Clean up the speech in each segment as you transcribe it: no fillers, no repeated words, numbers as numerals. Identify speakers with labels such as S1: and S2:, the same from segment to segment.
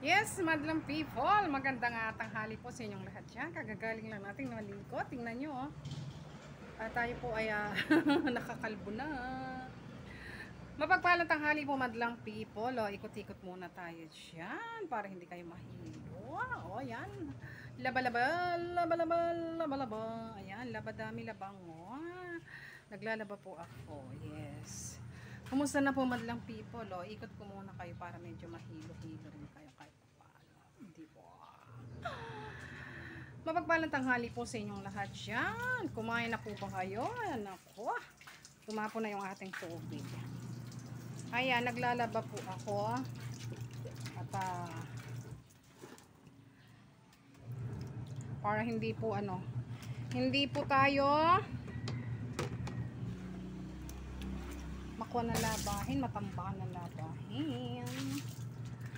S1: Yes, madlang people, magandang tanghali po sa inyong lahat dyan. Kagagaling lang natin maligo. Tingnan nyo, oh. Tayo po ay nakakalbo na. Mapagpalang tanghali po, madlang people. Oh, ikot-ikot muna tayo dyan para hindi kayo mahilo. Oh, yan. Laba-laba, laba-laba, laba-laba. Ayan, labadami labang. Oh. Naglalaba po ako. Yes. Kumusta na po, madlang people? Oh, ikot ko muna kayo para medyo mahilo-hilo rin kayo kahit paano. Hindi po. Mapagpalang tanghali po sa inyong lahat dyan. Kumain na po ba kayo? Nako. Tumapo na yung ating tubig. Ayan, naglalaba po ako. At para hindi po hindi po tayo makuha na labahin, matamba na labahin.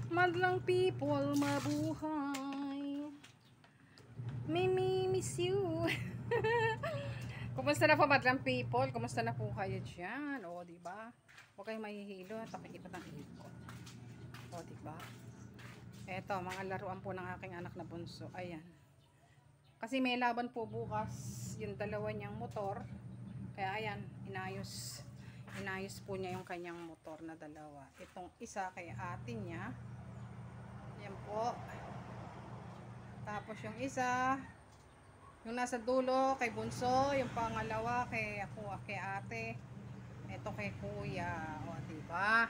S1: Madlang people, mabuhay. Miss you. Kumusta na po, madlang people? Kumusta na po kayo dyan? O, diba? Huwag kayong mahihilo at pakikipot ang ikot. O, diba? Eto, mga laruan po ng aking anak na bunso. Ayan. Kasi may laban po bukas yung dalawa niyang motor. Kaya ayan, inayos po niya yung kanyang motor na dalawa. Itong isa kay ate niya. Ayan po. Tapos yung isa, yung nasa dulo kay bunso, yung pangalawa kay ako, kay ate. Ito kay kuya. O, diba?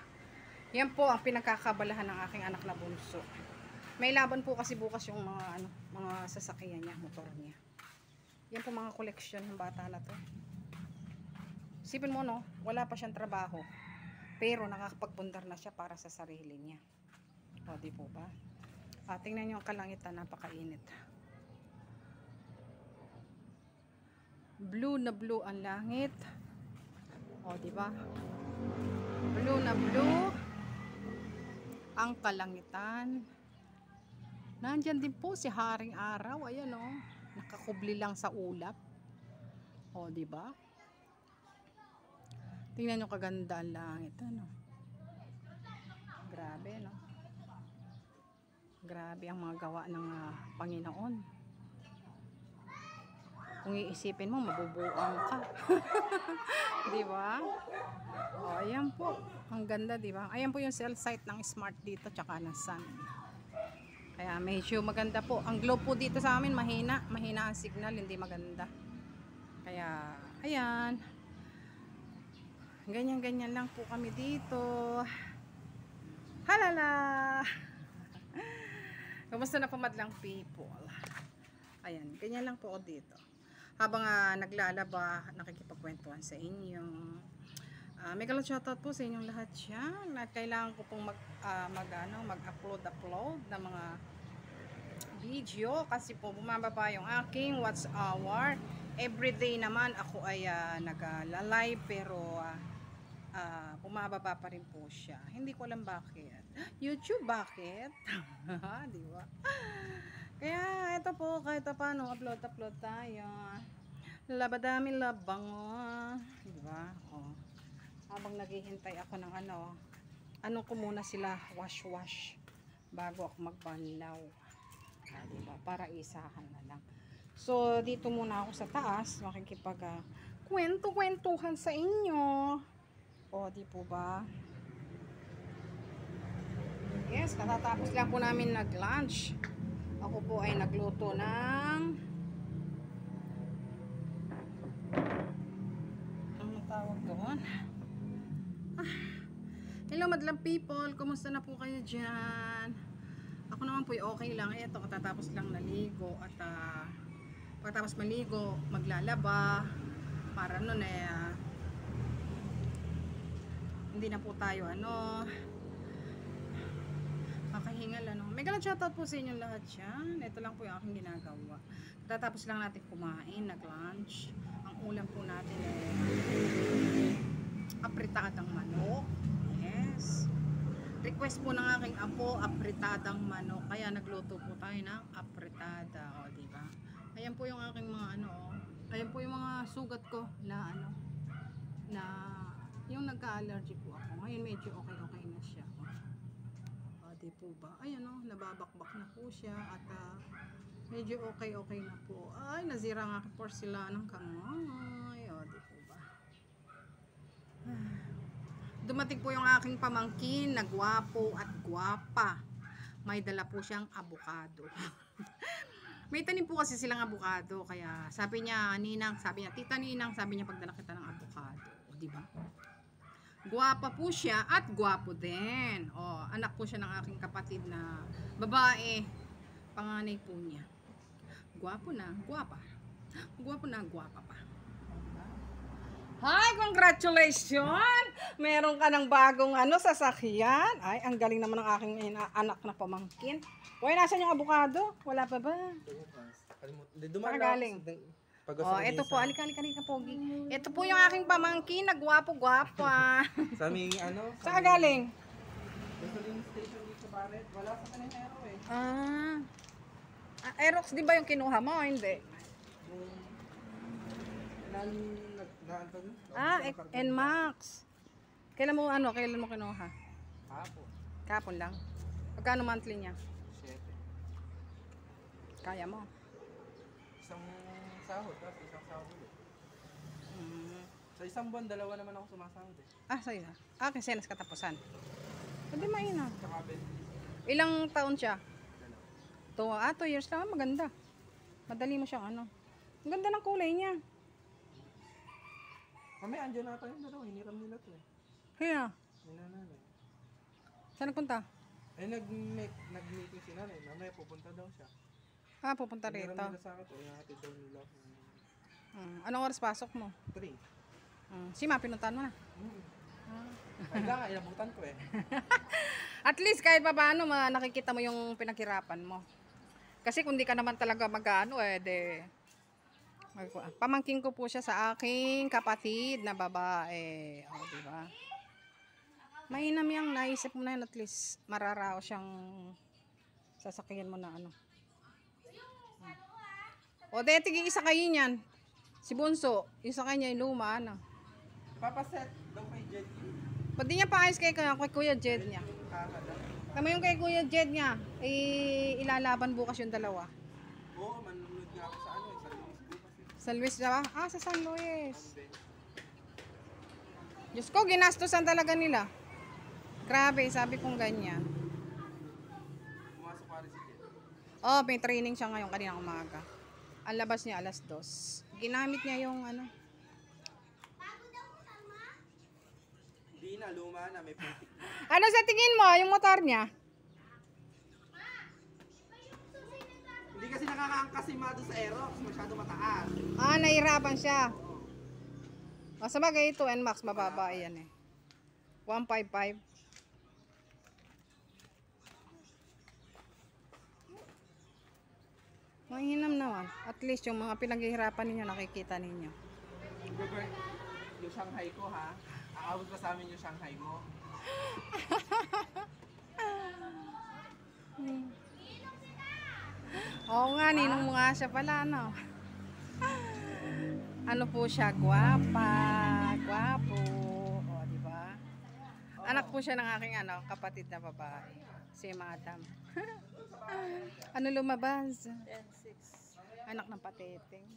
S1: Yan po ang pinagkakabalahan ng aking anak na bunso. May laban po kasi bukas yung mga sasakyan niya, motor niya. Yan po mga koleksyon ng bata na to. Isipin mo, no, wala pa siyang trabaho. Pero nakakapagpundar na siya para sa sarili niya. O, di po ba? Tingnan niyo ang kalangitan, napakainit. Blue na blue ang langit. O, di ba? Blue na blue ang kalangitan. Nandyan din po si Haring Araw. Ayan, o. Nakakubli lang sa ulap. O, di ba? Tingnan nyo kaganda ang langit, ano. Grabe, no? Grabe ang mga gawa ng Panginoon. Kung iisipin mo, mabubuang ka. Di ba? O, ayan po. Ang ganda, di ba? Ayan po yung cell site ng Smart dito, tsaka ng Sun. Kaya medyo maganda po. Ang globe po dito sa amin, mahina. Mahina ang signal, hindi maganda. Kaya, ayan. Ganyan-ganyan lang po kami dito. Halala! Kumusta na po, madlang people? Ayan, ganyan lang po ako dito. Habang naglalaba, nakikipagkwentuhan sa inyo. Mega shoutout po sa inyong lahat yan. At kailangan ko pong mag-upload ng mga video kasi po bumababa yung aking watch hour. Everyday naman ako ay nag-live pero bumababa pa rin po siya. Hindi ko alam bakit. YouTube, bakit? Di ba? Kaya ito po, kahit paano upload tayo. Labadami labang, di ba? Oh. Habang naghihintay ako ng ano ko muna sila wash bago ako magbanlaw. Di ba? Para isahan na lang. So dito muna ako sa taas, makikipag kwento-kwentuhan sa inyo. O, di po ba? Yes, katatapos lang po namin nag-lunch. Ako po ay nagluto ng ano tawag doon? Hello madlang people, kumusta na po kayo dyan? Ako naman po ay okay lang. Ito, katatapos lang naligo at pagkatapos maligo, maglalaba para nun hindi na po tayo makahingal Mega shoutout po sa inyong lahat yan. Ito lang po yung aking ginagawa. Tatapos lang natin kumain, nag-lunch. Ang ulam po natin apritadang manok. Yes. Request po ng aking apo, apritadang manok. Kaya nagluto po tayo ng apritada. O, diba? Ayan po yung aking mga ayan po yung mga sugat ko na yung nagka-allergy po ako. Ngayon medyo okay na siya. di po ba? Ayan o, nababakbak na po siya at medyo okay na po. Ay, nazira ang aking porcelanang kamay. O, di po ba? Dumating po yung aking pamangkin na gwapo at gwapa. May dala po siyang abukado. May tanim po kasi silang abukado, kaya sabi niya, Ninang, sabi niya, Tita Ninang, sabi niya, pagdala kita ng abukado. O, di ba? Gwapa po siya at gwapo din. O, anak po siya ng aking kapatid na babae. Panganay po niya. Gwapo na, gwapa. Gwapo na, gwapa pa. Hi, congratulations! Meron ka ng bagong sasakyan. Ay, ang galing naman ng aking anak na pamangkin. Uy, nasan yung abukado? Wala pa ba? Saan galing? Oh, ito po, alika pogi. Ito po yung aking pamangkin na gwapo-gwapa.
S2: Sa aming
S1: Saan galing?
S2: gasoline station dito sa Barret. Wala sa kanina eh.
S1: Aerox, di ba yung kinuha mo? Hindi. NMAX. Kailan mo kinuha?
S2: Hapon.
S1: Kapon lang. Magkano monthly niya?
S2: 7.
S1: Kaya mo?
S2: Isang sahod, tapos isang sahod ulit. Sa isang buwan, dalawa naman ako sumasahod eh.
S1: Sa'yo. Kasi nas katapusan. Hindi mahina.
S2: Tsaka
S1: Ilang taon siya?
S2: 2.
S1: 2 years lang. Maganda. Madali mo siyang Ang ganda ng kulay niya.
S2: Mamaya, andyan na tayo yung dalawa. Hiniram nila to eh.
S1: Kaya?
S2: Ninanay.
S1: Saan nagpunta?
S2: Eh, nag-meeting si nanay. Mamaya pupunta daw siya.
S1: Pupunta rito.
S2: Hiniram nila sa akin to. Ihahatid daw nila.
S1: Anong oras pasok mo?
S2: 3.
S1: Si Ma, pinuntahan mo na.
S2: Ay nga, inabutan ko eh.
S1: At least kahit pa paano nakikita mo yung pinaghirapan mo. Kasi kung di ka naman talaga pamangkin ko po siya sa aking kapatid na babae. O, di ba? Mainam yang naisip mo na yun, at least mararao siyang sasakyan mo na O, tigil isa kayo niyan. Si Bunso, isa kanya yung luma,
S2: Papaset daw kay Jed.
S1: Ba't di niya paayos kay Kuya Jed niya? Tama yung kay Kuya Jed niya, ilalaban bukas yung dalawa.
S2: Oo, manunod nga ako sa
S1: Sa Luis ba? Sa San Luis. Diyos ko, ginastusan talaga nila. Grabe, sabi kong ganyan.
S2: Pumasok pa rin si Jed.
S1: May training siya ngayon kanina umaga. Ang labas niya 2:00. Ginamit niya yung
S2: Hindi na, luma na, may putik na.
S1: Ano sa tingin mo, yung motor niya?
S2: Hindi kasi nakakaangkas si Mado sa Aerox, masyado mataas.
S1: Nahirapan siya. Sa bagay ito, NMAX, mababa yan 155. Mahinam naman. At least yung mga pinaghihirapan ninyo, nakikita ninyo.
S2: Yung Shanghai ko ha, aabot pa sa amin yung Shanghai mo.
S1: Oo nga, ninong mo nga siya pala, Ano po siya, gwapa, gwapo. O, di ba? Anak po siya ng aking kapatid na babae, si Madam. Ano lumabas?
S3: 10-6.
S1: Anak ng pateteng.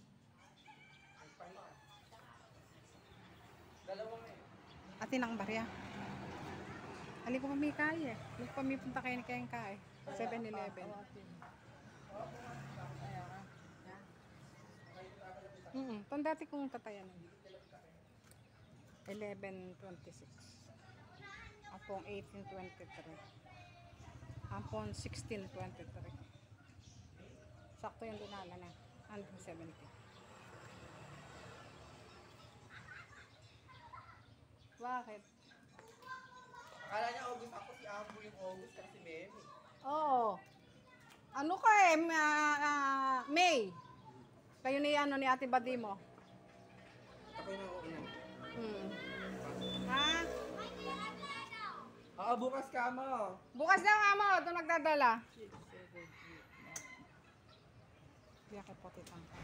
S1: Atin ang barya. Halika pa may kaya. Halika pa may punta kayo ni kayang kaya. 7-Eleven. Ito dati kong tatayan. 11:26. Apong 18:23. Apong 16:23. Sakto yung dinala na. 170. Bakit?
S2: Akala niya August ako, si Ambo yung August kasi si Memi.
S1: Oo. Ano ka May. Kayo ni ni Ate Badimo.
S2: Ako yung una.
S1: Ha?
S2: Bukas ka mo.
S1: Bukas na nga mo. Ito nagdadala. Biya kay potitang ka.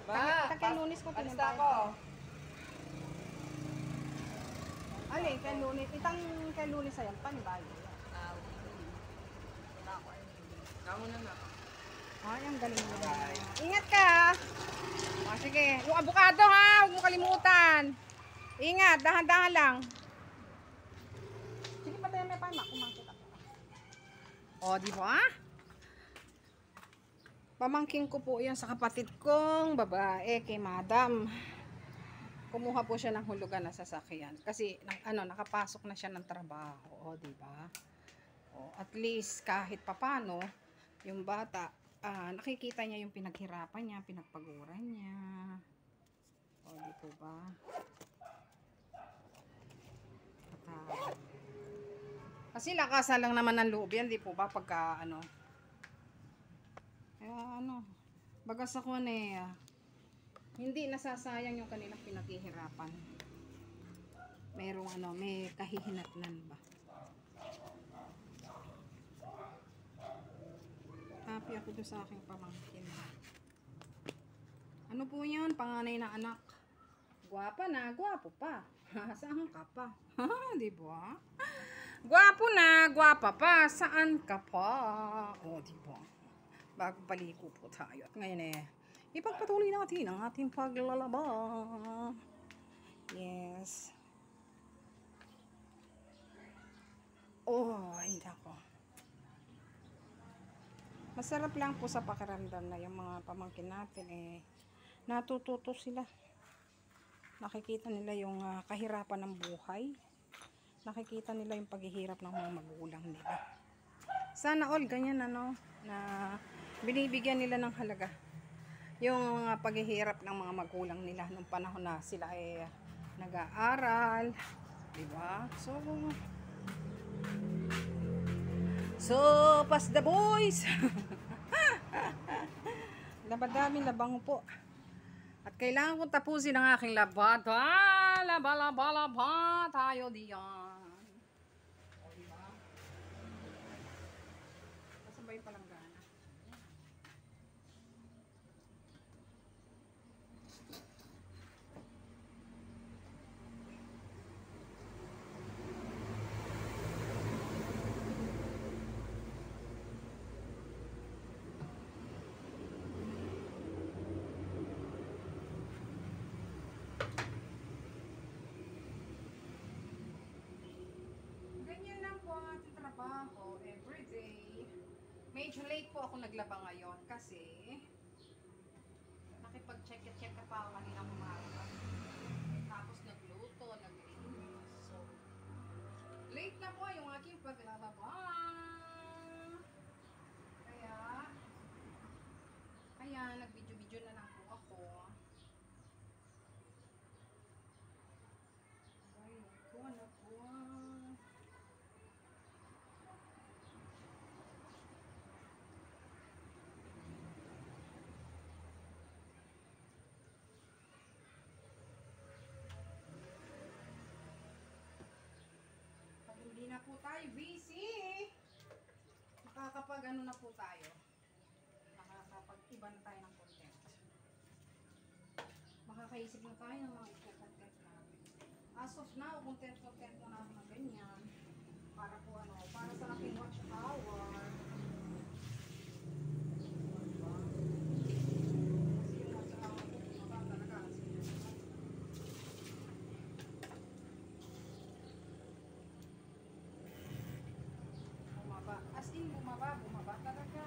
S2: Ma,
S1: Lunis ko
S2: alis na ako.
S1: Alin, kay Lunis. Itang kay Lunis ayan, panibayo.
S2: Nauna na.
S1: Ay, ang galing mo. Ingat ka. O, sige. Yung avocado ha, huwag mo kalimutan. Ingat, dahan-dahan lang. Sige, patayin may pamak. Kumangkit ako. O, di ba? Pamangking ko po yan sa kapatid kong babae, kay Madam. Kumuha po siya ng hulugan na sasakyan. Kasi, nakapasok na siya ng trabaho. O, di ba? O, at least, kahit papano, yung bata, nakikita niya yung pinaghirapan niya, pinagpaguran niya. O, di po ba? At, kasi lakasan lang naman ng loob yan, di po ba? Pagka, bagas ako hindi nasasayang yung kanilang pinaghihirapan. Merong, may kahihinatnan ba? Happy ako doon sa aking pamangkin. Ano po yun? Panganay na anak. Gwapa na, gwapo pa. Saan ka pa? Di ba? Gwapo na, gwapa pa. Saan ka pa? O, di ba? Bago paliko po tayo. At ngayon ipagpatuloy natin ang ating paglalaba. Yes. Oh, ay nako. Masarap lang po sa pakiramdam na yung mga pamangkin natin natututo sila. Nakikita nila yung kahirapan ng buhay. Nakikita nila yung paghihirap ng mga magulang nila. Sana all ganyan na binibigyan nila ng halaga yung paghihirap ng mga magulang nila nung panahon na sila ay nag-aaral, di ba? So pass the boys. Labadami labang po. At kailangan kong tapusin ang aking labada. Laba tayo diyan. O, diba? Kasabay palang gana. Trabaho everyday. Medyo late po ako naglaba ngayon kasi nakipag-check pa ako kaninang umaga. Tapos nagluto, naglinis. So, late na po yung aking paglalaba. Kaya nag-video-video na lang po ako. Ay, ano po. Hindi na po tayo busy. Makakapag na po tayo. Makakapag-iba na tayo ng content. Makakaisip na tayo ng mga content namin. As of now, content mo na ng ganyan. Para po para sa aking watch hour. Bumaba talaga.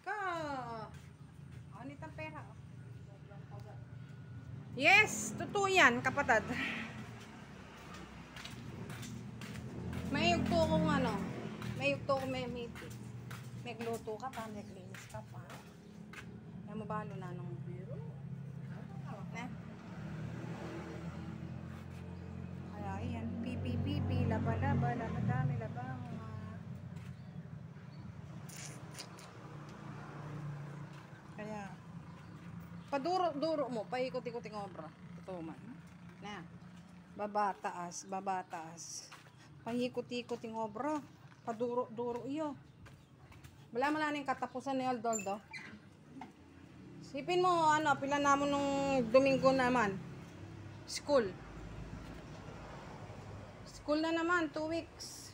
S1: Ka. Anitang pera. Yes, totoo yan, kapatid. May yugto kong ano, may yugto kong may gluto ka pa, may glinis ka pa. Ay mabalo na nung biro. Ne? Kaya yan, pipi, laba, dami, laba. Kaya, paduro mo, paikot-ikoting obra. Totoo man. Na, baba, taas. Paikot-ikot yung obra. Paduro iyo. Wala man na katapusan ni Aldoldo. Sipin mo, ano, pila namon nung Domingo naman. School na naman, 2 weeks.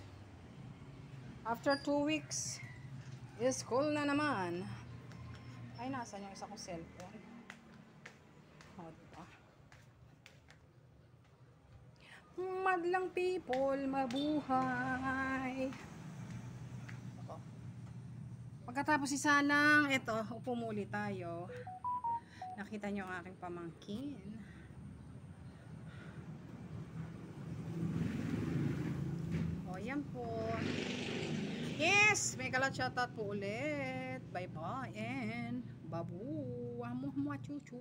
S1: After 2 weeks, is school na naman. Ay, nasan yung isa kong cellphone? O, diba? Madlang people, mabuhay. Pagkatapos isanang, eto, upo muli tayo. Nakita nyo ang aking pamangkin. O, yan po. Yes! May kalat shoutout po ulit. Bye-bye and babu. Chuchu.